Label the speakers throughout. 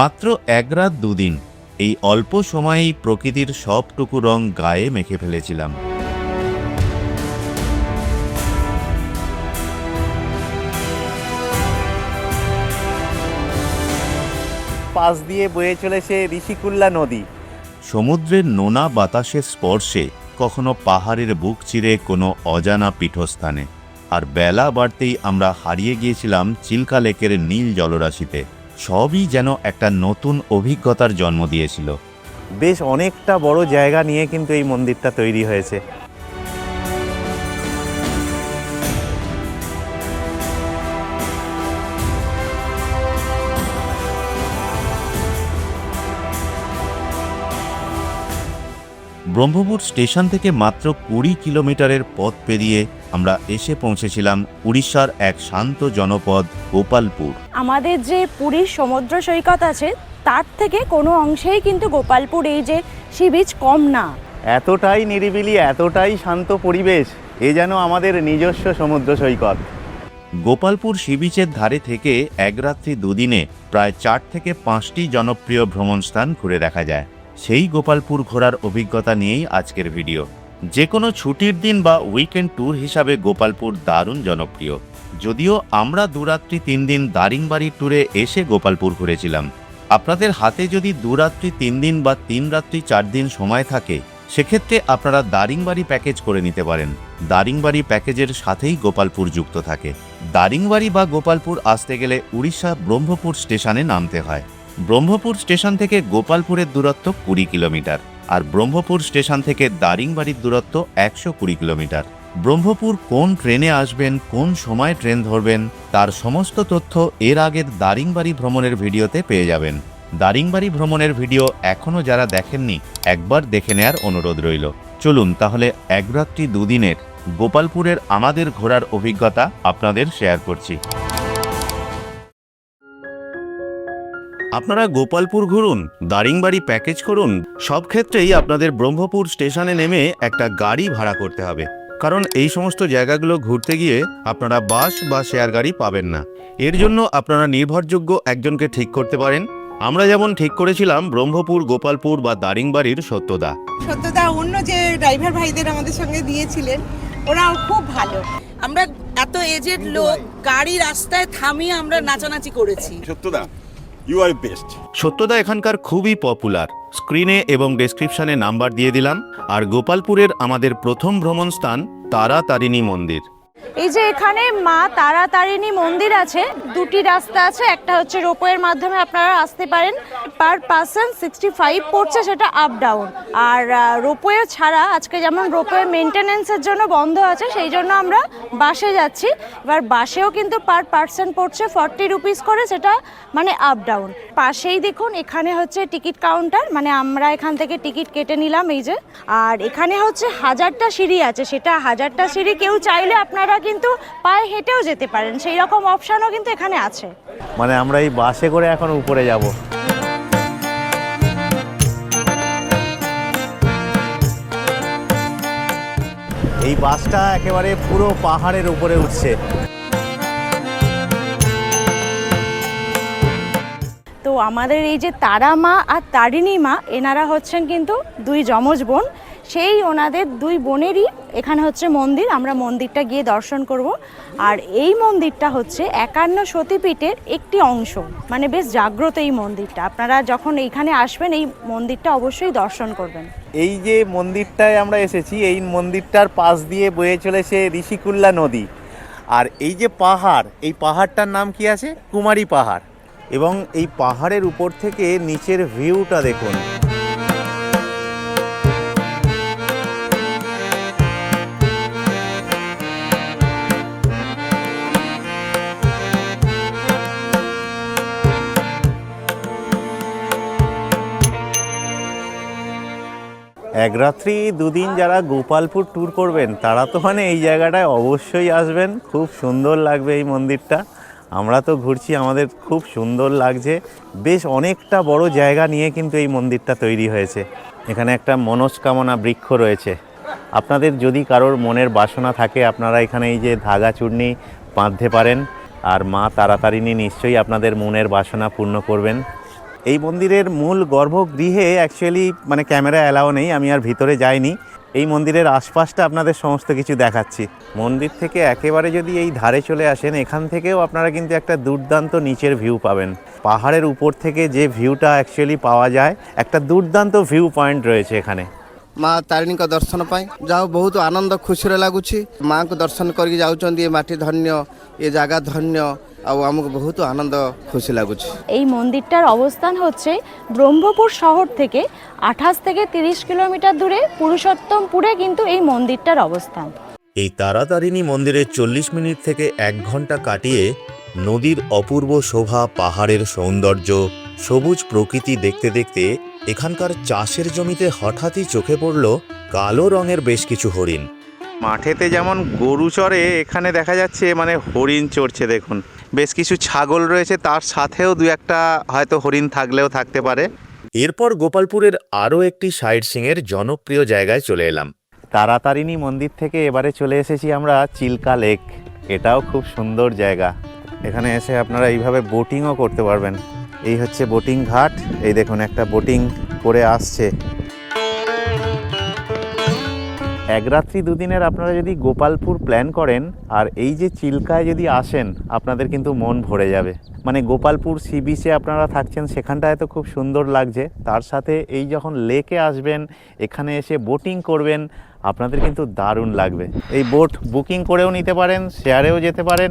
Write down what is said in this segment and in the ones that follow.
Speaker 1: মাত্র এক রাত দুদিন, এই অল্প সময়েই প্রকৃতির সবটুকু রং গায়ে মেখে ফেলেছিলাম।
Speaker 2: পাশ দিয়ে বয়ে চলেছে ঋষিকুল্যা নদী।
Speaker 1: সমুদ্রের নোনা বাতাসের স্পর্শে, কখনো পাহাড়ের বুক চিরে কোনো অজানা পীঠস্থানে, আর বেলা বাড়তেই আমরা হারিয়ে গিয়েছিলাম চিল্কা লেকের নীল জলরাশিতে। সবই যেন একটা নতুন অভিজ্ঞতার জন্ম দিয়েছিল।
Speaker 2: বেশ অনেকটা বড় জায়গা নিয়ে কিন্তু এই মন্দিরটা তৈরি হয়েছে।
Speaker 1: ব্রহ্মপুর স্টেশন থেকে মাত্র 20 কিলোমিটারের পথ পেরিয়ে আমরা এসে পৌঁছেছিলাম উড়িষ্যার এক শান্ত জনপদ গোপালপুর।
Speaker 3: আমাদের যে পুরীর সমুদ্র সৈকত আছে তার থেকে কোনো অংশেই কিন্তু গোপালপুর এই যে সি বিচ কম না।
Speaker 2: এতটাই নিরিবিলি, এতটাই শান্ত পরিবেশ, এ যেন আমাদের নিজস্ব সমুদ্র সৈকত।
Speaker 1: গোপালপুর সি বিচের ধারে থেকে এক রাত্রি দুদিনে প্রায় 4 থেকে 5টি জনপ্রিয় ভ্রমণস্থান ঘুরে দেখা যায়। সেই গোপালপুর ঘোরার অভিজ্ঞতা নিয়েই আজকের ভিডিও। যে কোনো ছুটির দিন বা উইকেন্ড ট্যুর হিসাবে গোপালপুর দারুণ জনপ্রিয়। যদিও আমরা 2 রাত্রি 3 দিন দারিংবাড়ি ট্যুরে এসে গোপালপুর ঘুরেছিলাম। আপনাদের হাতে যদি 2 রাত্রি 3 দিন বা 3 রাত্রি 4 দিন সময় থাকে, সেক্ষেত্রে আপনারা দারিংবাড়ি প্যাকেজ করে নিতে পারেন। দারিংবাড়ি প্যাকেজের সাথেই গোপালপুর যুক্ত থাকে। দারিংবাড়ি বা গোপালপুর আসতে গেলে উড়িষ্যা ব্রহ্মপুর স্টেশনে নামতে হয়। ব্রহ্মপুর স্টেশন থেকে গোপালপুরের দূরত্ব 20 কিলোমিটার, আর ব্রহ্মপুর স্টেশন থেকে দারিংবাড়ির দূরত্ব 120 কিলোমিটার। ব্রহ্মপুর কোন ট্রেনে আসবেন, কোন সময় ট্রেন ধরবেন, তার সমস্ত তথ্য এর আগের দারিংবাড়ি ভ্রমণের ভিডিওতে পেয়ে যাবেন। দারিংবাড়ি ভ্রমণের ভিডিও এখনও যারা দেখেননি, একবার দেখে নেয়ার অনুরোধ রইল। চলুন তাহলে এক রাত্রি দুদিনের গোপালপুরের আমাদের ঘোরার অভিজ্ঞতা আপনাদের শেয়ার করছি। আপনারা গোপালপুর ঘুরুন, দারিংবাড়ি প্যাকেজ করুন, সব ক্ষেত্রেই আপনাদের ব্রহ্মপুর স্টেশনে নেমে একটা গাড়ি ভাড়া করতে হবে, কারণ এই সমস্ত জায়গাগুলো ঘুরতে গিয়ে আপনারা বাস বা শেয়ার গাড়ি পাবেন না। এর জন্য আপনারা নির্ভরযোগ্য একজনকে ঠিক করতে পারেন। আমরা যেমন ঠিক করেছিলাম ব্রহ্মপুর, গোপালপুর বা দারিংবাড়ির সত্যদা।
Speaker 4: অন্য যে ড্রাইভার ভাইদের আমাদের সঙ্গে দিয়েছিলেন, ওরাও খুব ভালো। আমরা এত এজেড লোক, গাড়ি রাস্তায় থামিয়ে আমরা নাচানাচি করেছি।
Speaker 5: সত্যদা, ইউ আর বেস্ট।
Speaker 1: সত্যদা এখানকার খুবই পপুলার। স্ক্রিনে এবং ডেসক্রিপশনে নাম্বার দিয়ে দিলাম। আর গোপালপুরের আমাদের প্রথম ভ্রমণ স্থান তারাতারিণী মন্দির।
Speaker 3: এই যে এখানে মা তারাতারিণী মন্দির আছে, দুটি রাস্তা আছে। একটা হচ্ছে রোপওয়ের মাধ্যমে আপনারা আসতে পারেন, পার পারসন 65 পড়ছে, সেটা আপ ডাউন। আর রোপওয়ে ছাড়া আজকে যেমন রোপওয়ে মেনটেনেন্সের জন্য বন্ধ আছে, সেই জন্য আমরা বাসে যাচ্ছি। এবার বাসেও কিন্তু পার পারসন পড়ছে 40 রুপিস করে, সেটা মানে আপ ডাউন। পাশেই দেখুন এখানে হচ্ছে টিকিট কাউন্টার, মানে আমরা এখান থেকে টিকিট কেটে নিলাম এই যে। আর এখানে হচ্ছে 1000টা সিঁড়ি আছে, সেটা 1000টা সিঁড়ি কেউ চাইলে আপনারা কিন্তু পায়ে হেঁটেও যেতে পারেন, সেই রকম অপশনও কিন্তু এখানে আছে।
Speaker 2: মানে আমরা এই বাসে করে এখন উপরে যাব। এই বাসটা একেবারে পুরো পাহাড়ের উপরে উঠছে।
Speaker 3: তো আমাদের এই যে তারা মা আর তারিণী মা, এনারা হচ্ছেন কিন্তু 2 যমজ বোন। সেই ওনাদের 2 বোনেরই এখানে হচ্ছে মন্দির। আমরা মন্দিরটা গিয়ে দর্শন করব। আর এই মন্দিরটা হচ্ছে 51 সতীপীঠের একটি অংশ, মানে বেশ জাগ্রত এই মন্দিরটা। আপনারা যখন এইখানে আসবেন এই মন্দিরটা অবশ্যই দর্শন করবেন।
Speaker 2: এই যে মন্দিরটায় আমরা এসেছি, এই মন্দিরটার পাশ দিয়ে বয়ে চলেছে ঋষিকুল্যা নদী। আর এই যে পাহাড়, এই পাহাড়টার নাম কি আছে? কুমারী পাহাড়। এবং এই পাহাড়ের উপর থেকে নিচের ভিউটা দেখুন। এক রাত্রি দুদিন যারা গোপালপুর ট্যুর করবেন, তারা তো মানে এই জায়গাটায় অবশ্যই আসবেন। খুব সুন্দর লাগবে এই মন্দিরটা। আমরা তো ঘুরছি, আমাদের খুব সুন্দর লাগছে। বেশ অনেকটা বড় জায়গা নিয়ে কিন্তু এই মন্দিরটা তৈরি হয়েছে। এখানে একটা মনস্কামনা বৃক্ষ রয়েছে। আপনাদের যদি কারোর মনের বাসনা থাকে, আপনারা এখানে এই যে ধাগা চূর্ণি বাঁধতে পারেন। আর মা তারাতারিণী নিশ্চয়ই আপনাদের মনের বাসনা পূর্ণ করবেন। এই মন্দিরের মূল গর্ভগৃহে অ্যাকচুয়ালি মানে ক্যামেরা অ্যালাও নেই, আমি আর ভিতরে যাইনি। এই মন্দিরের আশপাশটা আপনাদের সমস্ত কিছু দেখাচ্ছি। মন্দির থেকে একেবারে যদি এই ধারে চলে আসেন, এখান থেকেও আপনারা কিন্তু একটা দুর্দান্ত নিচের ভিউ পাবেন। পাহাড়ের উপর থেকে যে ভিউটা অ্যাকচুয়ালি পাওয়া যায়, একটা দুর্দান্ত ভিউ পয়েন্ট রয়েছে এখানে।
Speaker 6: মা তাରିଣୀଙ୍କ ଦର୍ଶନ ପାଇଁ ଯାଉ ବହୁତ ଆନନ୍ଦ ଖୁସିରେ ଲାଗୁଛି। ମାଙ୍କୁ ଦର୍ଶନ କରିକି ଯାଉଛନ୍ତି, ଏ ମାଟି ଧନ୍ୟ, ଏ ଜାଗା ধন্য, ଆଉ ଆମକୁ ବହୁତ ଆନନ୍ଦ ଖୁସି ଲାଗୁଛି।
Speaker 3: এই মন্দিরটার অবস্থান হচ্ছে ব্রহ্মপুর শহর থেকে 28 থেকে 30 কিলোমিটার দূরে পুরুষোত্তমপুরে কিন্তু এই মন্দিরটার অবস্থান।
Speaker 1: এই তারাতারিণী মন্দিরে 40 মিনিট থেকে 1 ঘন্টা কাটিয়ে নদীর অপূর্ব শোভা, পাহাড়ের সৌন্দর্য, সবুজ প্রকৃতি দেখতে দেখতে এখানকার চাষের জমিতে হঠাৎই চোখে পড়ল কালো রঙের বেশ কিছু হরিণ।
Speaker 2: মাঠেতে যেমন গরু চড়ে, এখানে দেখা যাচ্ছে মানে হরিণ চড়ছে। দেখুন, বেশ কিছু ছাগল রয়েছে, তার সাথেও দু একটা হয়তো হরিণ থাকলেও থাকতে পারে।
Speaker 1: এরপর গোপালপুরের আরও একটি সাইট সিংয়ের জনপ্রিয় জায়গায় চলে এলাম।
Speaker 2: তারাতারিণী মন্দির থেকে এবারে চলে এসেছি আমরা চিল্কা লেক। এটাও খুব সুন্দর জায়গা। এখানে এসে আপনারা এইভাবে বোটিংও করতে পারবেন। এই হচ্ছে বোটিং ঘাট। এই দেখুন, একটা বোটিং করে আসছে। এক রাত্রি দুদিনের আপনারা যদি গোপালপুর প্ল্যান করেন আর এই যে চিল্কায় যদি আসেন, আপনাদের কিন্তু মন ভরে যাবে। মানে গোপালপুর সি বিচে আপনারা থাকছেন, সেখানটায় তো খুব সুন্দর লাগছে, তার সাথে এই যখন লেকে আসবেন, এখানে এসে বোটিং করবেন, আপনাদের কিন্তু দারুণ লাগবে। এই বোট বুকিং করেও নিতে পারেন, শেয়ারেও যেতে পারেন,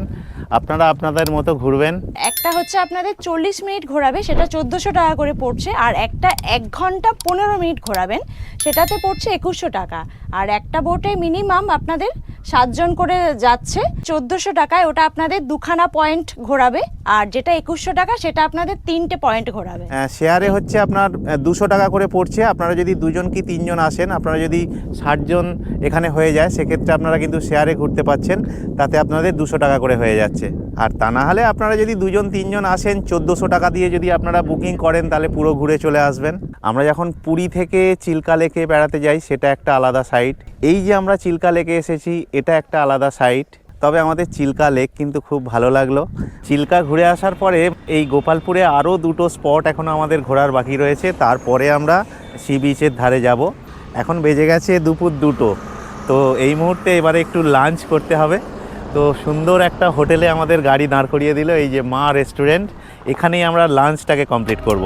Speaker 2: আপনারা আপনাদের মতো ঘুরবেন।
Speaker 3: একটা হচ্ছে আপনাদের 40 মিনিট ঘোরাবে, সেটা 1400 টাকা করে পড়ছে। আর একটা 1 ঘন্টা 15 মিনিট ঘোরাবেন, সেটাতে পড়ছে 2100 টাকা। আর একটা বোটে মিনিমাম আপনাদের 7 জন করে যাচ্ছে 1400 টাকায়। ওটা আপনাদের দুখানা পয়েন্ট ঘোরাবে। আর যেটা 2100 টাকা, সেটা আপনাদের 3টে পয়েন্ট ঘোরাবে।
Speaker 2: শেয়ারে হচ্ছে আপনার 200 টাকা করে পড়ছে। আপনারা যদি 2 জন কি 3 জন আসেন, আপনারা যদি 60 জন এখানে হয়ে যায়, সেক্ষেত্রে আপনারা কিন্তু শেয়ারে ঘুরতে পাচ্ছেন, তাতে আপনাদের 200 টাকা করে হয়ে যাচ্ছে। আর তা না হলে আপনারা যদি 2 জন 3 জন আসেন, 1400 টাকা দিয়ে যদি আপনারা বুকিং করেন, তাহলে পুরো ঘুরে চলে আসবেন। আমরা যখন পুরী থেকে চিল্কা লেকে বেড়াতে যাই, সেটা একটা আলাদা সাইট। এই যে আমরা চিল্কা লেকে এসেছি, এটা একটা আলাদা সাইট। তবে আমাদের চিল্কা লেক কিন্তু খুব ভালো লাগলো। চিল্কা ঘুরে আসার পরে এই গোপালপুরে আরও 2টো স্পট এখনও আমাদের ঘোরার বাকি রয়েছে। তারপরে আমরা সি বিচের ধারে যাব। এখন বেজে গেছে দুপুর 2টো। তো এই মুহূর্তে এবারে একটু লাঞ্চ করতে হবে। তো সুন্দর একটা হোটেলে আমাদের গাড়ি দাঁড় করিয়ে দিল, এই যে মা রেস্টুরেন্ট। এখানেই আমরা লাঞ্চটাকে কমপ্লিট করব।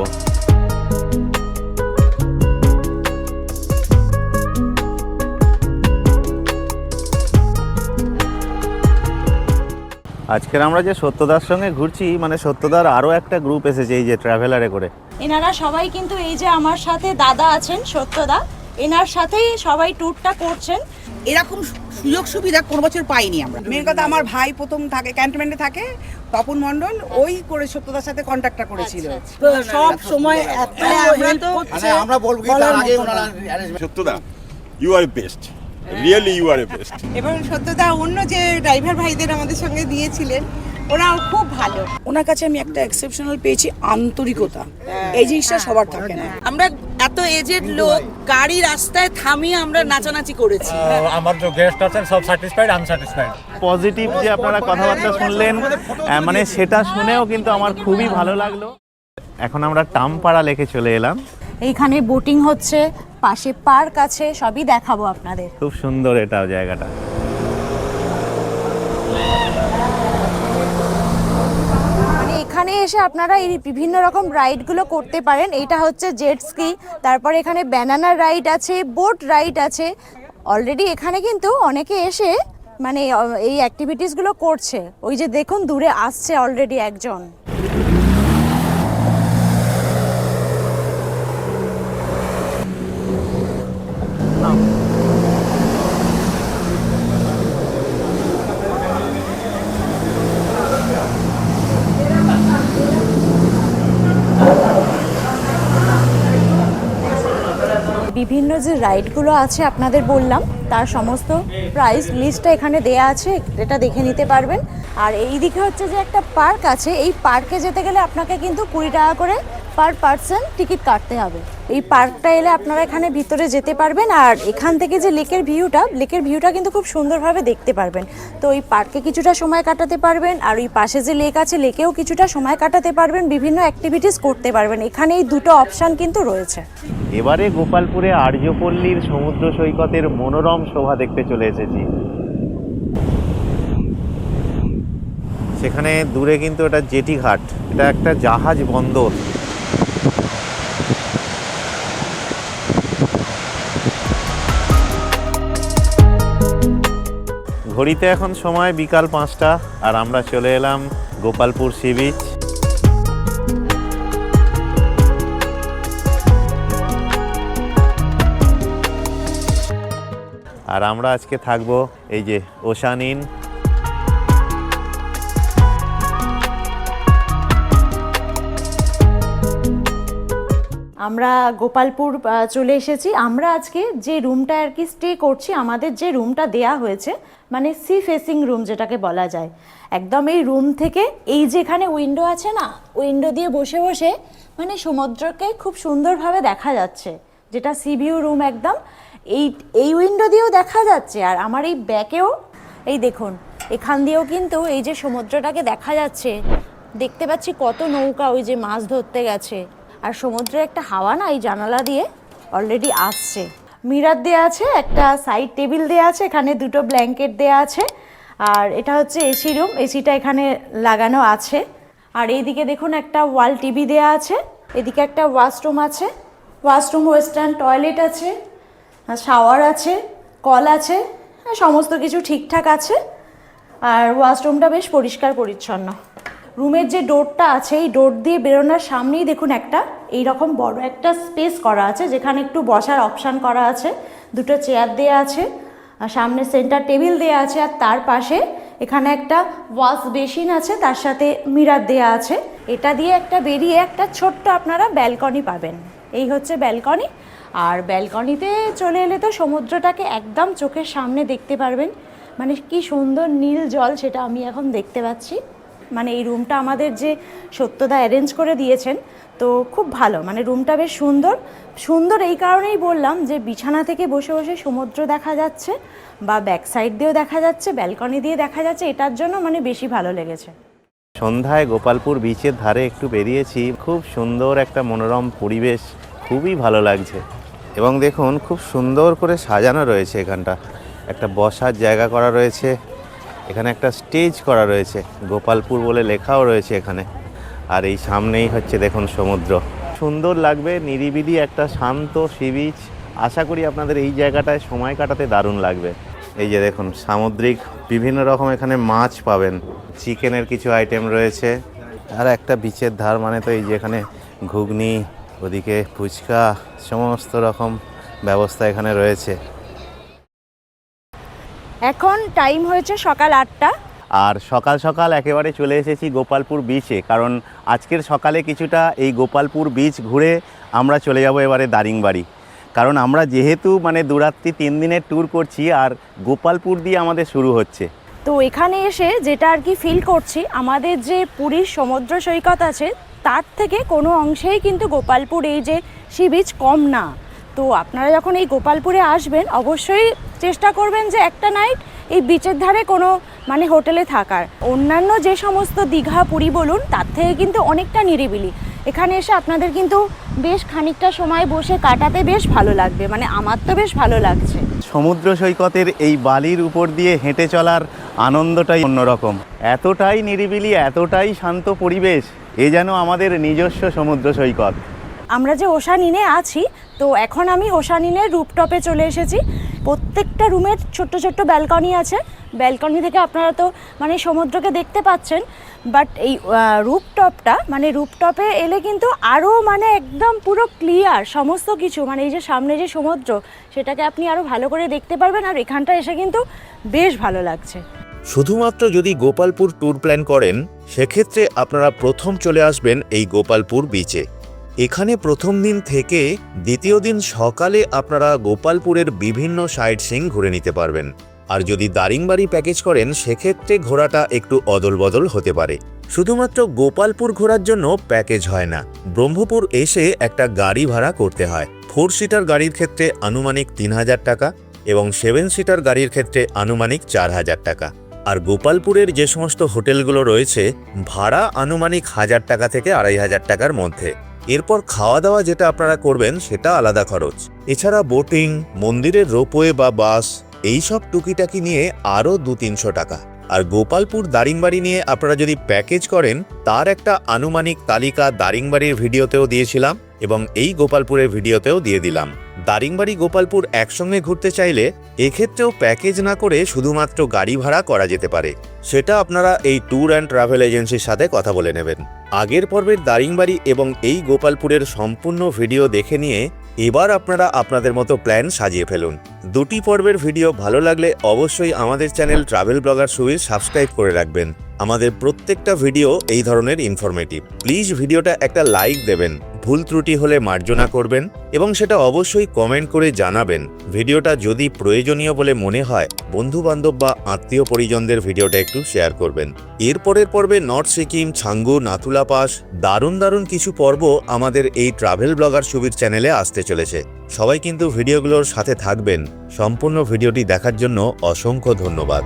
Speaker 2: আজকের আমরা যে সত্যদার সঙ্গে ঘুরছি, মানে সত্যদার আরও একটা গ্রুপ এসেছে এই যে ট্রাভেলারে করে।
Speaker 3: এনারা সবাই কিন্তু এই যে আমার সাথে দাদা আছেন সত্যদা, এনার সাথেই সবাই ট্যুরটা করছেন।
Speaker 4: এরকম সুযোগ সুবিধা কোনো বছর পাইনি আমরা। মেন কথা, আমার ভাই প্রথম থাকে ক্যান্টনমেন্টে থাকে, তপন মণ্ডল, ওই করে সত্যতার সাথে কন্ট্যাক্টটা করেছিল। সব সময় এত হেল্প করছে।
Speaker 6: আমরা বলবো কি তার আগে ওনারা
Speaker 5: Shattuda, you are best. Really, you are a best.
Speaker 4: এবং সত্যতা অন্য যে ড্রাইভার ভাইদের আমাদের সঙ্গে দিয়েছিলেন, ওরাও খুব ভালো।
Speaker 7: ওনার কাছে আমি একটা এক্সেপশনাল পেয়েছি, আন্তরিকতা। এই জিনিসটা সবার থাকে না।
Speaker 4: আমরা এত এজেড লোক, গাড়ি রাস্তায় থামিয়ে আমরা নাচানাচি করেছি।
Speaker 8: আমার যে গেস্ট আছেন সব স্যাটিসফাইড, আনস্যাটিসফাইড।
Speaker 2: পজিটিভ যে আপনারা কথাবার্তা শুনলেন, মানে সেটা শুনেও কিন্তু আমার খুবই ভালো লাগলো। এখন আমরা টামপাড়া লেকে চলে এলাম।
Speaker 3: এইখানে বোটিং হচ্ছে, পাশে পার্ক আছে, সবই দেখাবো আপনাদের।
Speaker 2: খুব সুন্দর এটাও জায়গাটা।
Speaker 3: মানে এখানে এসে আপনারা এই বিভিন্ন রকম রাইডগুলো করতে পারেন। এইটা হচ্ছে জেট স্কি, তারপরে এখানে ব্যানানা রাইড আছে, বোট রাইড আছে। অলরেডি এখানে কিন্তু অনেকে এসে মানে এই অ্যাক্টিভিটিসগুলো করছে। ওই যে দেখুন দূরে আসছে অলরেডি একজন। বিভিন্ন যে রাইডগুলো আছে আপনাদের বললাম, তার সমস্ত প্রাইস লিস্টটা এখানে দেয়া আছে, এটা দেখে নিতে পারবেন। আর এই দিকে হচ্ছে যে একটা পার্ক আছে, এই পার্কে যেতে গেলে আপনাকে কিন্তু 20 টাকা করে পার পার্সন টিকিট কাটতে হবে। এই পার্কটা এলে আপনারা এখানে ভিতরে যেতে পারবেন, আর এখান থেকে যে লেকের ভিউটা কিন্তু খুব সুন্দরভাবে দেখতে পারবেন। তো এই পার্কে কিছুটা সময় কাটাতে পারবেন, আর ওই পাশে যে লেক আছে লেকেও কিছুটা সময় কাটাতে পারবেন, বিভিন্ন অ্যাক্টিভিটিস করতে পারবেন। এখানে এই দুটো অপশান কিন্তু রয়েছে।
Speaker 2: এবারে গোপালপুরে আর্যপল্লীর সমুদ্র সৈকতের মনোরম শোভা দেখতে চলে এসেছি। সেখানে দূরে কিন্তু এটা জেটি ঘাট, এটা একটা জাহাজ বন্দর। ঘড়িতে এখন সময় বিকাল 5টা, আর আমরা চলে এলাম গোপালপুর সি বিচ। আর আমরা আজকে থাকবো এই যে ওশান ইন।
Speaker 3: আমরা গোপালপুর চলে এসেছি। আমরা আজকে যে রুমটা আর কি স্টে করছি, আমাদের যে রুমটা দেয়া হয়েছে মানে সি ফেসিং রুম যেটাকে বলা যায়, একদম এই রুম থেকে এই যে এখানে উইন্ডো আছে না, উইন্ডো দিয়ে বসে বসে মানে সমুদ্রকে খুব সুন্দরভাবে দেখা যাচ্ছে, যেটা সি ভিউ রুম একদম এই উইন্ডো দিয়েও দেখা যাচ্ছে। আর আমার এই ব্যাকেও এই দেখুন, এখান দিয়েও কিন্তু এই যে সমুদ্রটাকে দেখা যাচ্ছে, দেখতে পাচ্ছি কত নৌকা ওই যে মাছ ধরতে গেছে। আর সমুদ্রের একটা হাওয়া না এই জানালা দিয়ে অলরেডি আসছে। মিরার দেওয়া আছে, একটা সাইড টেবিল দেওয়া আছে, এখানে দুটো ব্ল্যাঙ্কেট দেওয়া আছে। আর এটা হচ্ছে এসি রুম, এসিটা এখানে লাগানো আছে। আর এইদিকে দেখুন একটা ওয়াল টিভি দেওয়া আছে, এদিকে একটা ওয়াশরুম আছে, ওয়াশরুম ওয়েস্টার্ন টয়লেট আছে, শাওয়ার আছে, কল আছে, সমস্ত কিছু ঠিকঠাক আছে। আর ওয়াশরুমটা বেশ পরিষ্কার পরিচ্ছন্ন। রুমের যে ডোরটা আছে এই ডোর দিয়ে বেরোনোর সামনেই দেখুন একটা এইরকম বড় একটা স্পেস করা আছে, যেখানে একটু বসার অপশান করা আছে, দুটো চেয়ার দেওয়া আছে, আর সামনে সেন্টার টেবিল দেওয়া আছে। আর তার পাশে এখানে একটা ওয়াশ বেসিন আছে, তার সাথে মিরার দেওয়া আছে। এটা দিয়ে একটা বেরিয়ে একটা ছোট্ট আপনারা ব্যালকনি পাবেন। এই হচ্ছে ব্যালকনি। আর ব্যালকনিতে চলে এলে তো সমুদ্রটাকে একদম চোখের সামনে দেখতে পারবেন, মানে কি সুন্দর নীল জল সেটা আমি এখন দেখতে পাচ্ছি। মানে এই রুমটা আমাদের যে সত্যদা অ্যারেঞ্জ করে দিয়েছেন, তো খুব ভালো, মানে রুমটা বেশ সুন্দর এই কারণেই বললাম যে বিছানা থেকে বসে বসে সমুদ্র দেখা যাচ্ছে, বা ব্যাক সাইড দিয়েও দেখা যাচ্ছে, ব্যালকনি দিয়ে দেখা যাচ্ছে, এটার জন্য মানে বেশি ভালো লেগেছে।
Speaker 2: সন্ধ্যায় গোপালপুর বিচের ধারে একটু বেরিয়েছি, খুব সুন্দর একটা মনোরম পরিবেশ, খুবই ভালো লাগছে। এবং দেখুন খুব সুন্দর করে সাজানো রয়েছে, এখানটা একটা বসার জায়গা করা রয়েছে, এখানে একটা স্টেজ করা রয়েছে, গোপালপুর বলে লেখাও রয়েছে এখানে। আর এই সামনেই হচ্ছে দেখুন সমুদ্র, সুন্দর লাগবে, নিরিবিলি একটা শান্ত সি বিচ। আশা করি আপনাদের এই জায়গাটায় সময় কাটাতে দারুণ লাগবে। এই যে দেখুন সামুদ্রিক বিভিন্ন রকম এখানে মাছ পাবেন, চিকেনের কিছু আইটেম রয়েছে। আর একটা বিচের ধার মানে তো এই যে এখানে ঘুগনি, ওদিকে ফুচকা, সমস্ত রকম ব্যবস্থা এখানে রয়েছে।
Speaker 3: এখন টাইম হয়েছে সকাল 8টা।
Speaker 2: আর সকাল সকাল একেবারে চলে এসেছি গোপালপুর বিচে, কারণ আজকের সকালে কিছুটা এই গোপালপুর বিচ ঘুরে আমরা চলে যাব এবারে দারিংবাড়ি। কারণ আমরা যেহেতু মানে দুরাত্রি 3 দিনের ট্যুর করছি, আর গোপালপুর দিয়ে আমাদের শুরু হচ্ছে।
Speaker 3: তো এখানে এসে যেটা আর কি ফিল করছি, আমাদের যে পুরীর সমুদ্র সৈকত আছে তার থেকে কোনো অংশেই কিন্তু গোপালপুর এই যে সি বিচ কম না। তো আপনারা যখন এই গোপালপুরে আসবেন অবশ্যই চেষ্টা করবেন যে একটা নাইট এই বিচের ধারে কোনো মানে হোটেলে থাকার। অন্যান্য যে সমস্ত দীঘা পুরী বলুন তার থেকে কিন্তু অনেকটা নিরিবিলি। এখানে এসে আপনাদের কিন্তু বেশ খানিকটা সময় বসে কাটাতে বেশ ভালো লাগবে, মানে আমার তো বেশ ভালো লাগছে।
Speaker 2: সমুদ্র সৈকতের এই বালির উপর দিয়ে হেঁটে চলার আনন্দটাই অন্যরকম, এতটাই নিরিবিলি, এতটাই শান্ত পরিবেশ, এ যেন আমাদের নিজস্ব সমুদ্র সৈকত।
Speaker 3: আমরা যে ওশান ইনে আছি, তো এখন আমি ওশান ইনের রুপটপে চলে এসেছি। প্রত্যেকটা রুমের ছোট্ট ছোট্ট ব্যালকনি আছে, ব্যালকনি থেকে আপনারা তো মানে সমুদ্রকে দেখতে পাচ্ছেন। বাট এই রুপটপে এলে কিন্তু আরও মানে একদম পুরো ক্লিয়ার সমস্ত কিছু, মানে এই যে সামনে যে সমুদ্র সেটাকে আপনি আরও ভালো করে দেখতে পারবেন। আর এখানটা এসে কিন্তু বেশ ভালো লাগছে।
Speaker 1: শুধুমাত্র যদি গোপালপুর ট্যুর প্ল্যান করেন সেক্ষেত্রে আপনারা প্রথম চলে আসবেন এই গোপালপুর বিচে। এখানে প্রথম দিন থেকে দ্বিতীয় দিন সকালে আপনারা গোপালপুরের বিভিন্ন সাইট সিইং ঘুরে নিতে পারবেন। আর যদি দারিংবাড়ি প্যাকেজ করেন সেক্ষেত্রে ঘোরাটা একটু অদলবদল হতে পারে। শুধুমাত্র গোপালপুর ঘোরার জন্য প্যাকেজ হয় না, ব্রহ্মপুর এসে একটা গাড়ি ভাড়া করতে হয়। 4 সিটার গাড়ির ক্ষেত্রে আনুমানিক 3000 টাকা এবং 7 সিটার গাড়ির ক্ষেত্রে আনুমানিক 4000 টাকা। আর গোপালপুরের যে সমস্ত হোটেলগুলো রয়েছে ভাড়া আনুমানিক 1000 টাকা থেকে 2500 টাকার মধ্যে। এরপর খাওয়া দাওয়া যেটা আপনারা করবেন সেটা আলাদা খরচ। এছাড়া বোটিং, মন্দিরের রোপওয়ে বা বাস এইসব টুকিটাকি নিয়ে আরও 200-300 টাকা। আর গোপালপুর দারিংবাড়ি নিয়ে আপনারা যদি প্যাকেজ করেন তার একটা আনুমানিক তালিকা দারিংবাড়ির ভিডিওতেও দিয়েছিলাম এবং এই গোপালপুরের ভিডিওতেও দিয়ে দিলাম। দারিংবাড়ি গোপালপুর একসঙ্গে ঘুরতে চাইলে এক্ষেত্রেও প্যাকেজ না করে শুধুমাত্র গাড়ি ভাড়া করা যেতে পারে। সেটা আপনারা এই ট্যুর অ্যান্ড ট্রাভেল এজেন্সির সাথে কথা বলে নেবেন। আগের পর্বের দারিংবাড়ি এবং এই গোপালপুরের সম্পূর্ণ ভিডিও দেখে নিয়ে এবার আপনারা আপনাদের মতো প্ল্যান সাজিয়ে ফেলুন। দুটি পর্বের ভিডিও ভালো লাগলে অবশ্যই আমাদের channel travel blogger Subir subscribe করে রাখবেন। আমাদের প্রত্যেকটা ভিডিও এই ধরনের ইনফরমেটিভ। প্লিজ ভিডিওটা একটা লাইক দেবেন, ভুল ত্রুটি হলে মার্জনা করবেন এবং সেটা অবশ্যই কমেন্ট করে জানাবেন। ভিডিওটা যদি প্রয়োজনীয় বলে মনে হয় বন্ধু বান্ধব বা আত্মীয় পরিজনদের ভিডিওটা একটু শেয়ার করবেন। এরপরের পর্বে নর্থ সিকিম, ছাঙ্গু, নাথুলা পাস দারুণ দারুণ কিছু পর্ব আমাদের এই ট্রাভেল ব্লগার সুবীর চ্যানেলে আসতে চলেছে। সবাই কিন্তু ভিডিওগুলোর সাথে থাকবেন। সম্পূর্ণ ভিডিওটি দেখার জন্য অসংখ্য ধন্যবাদ।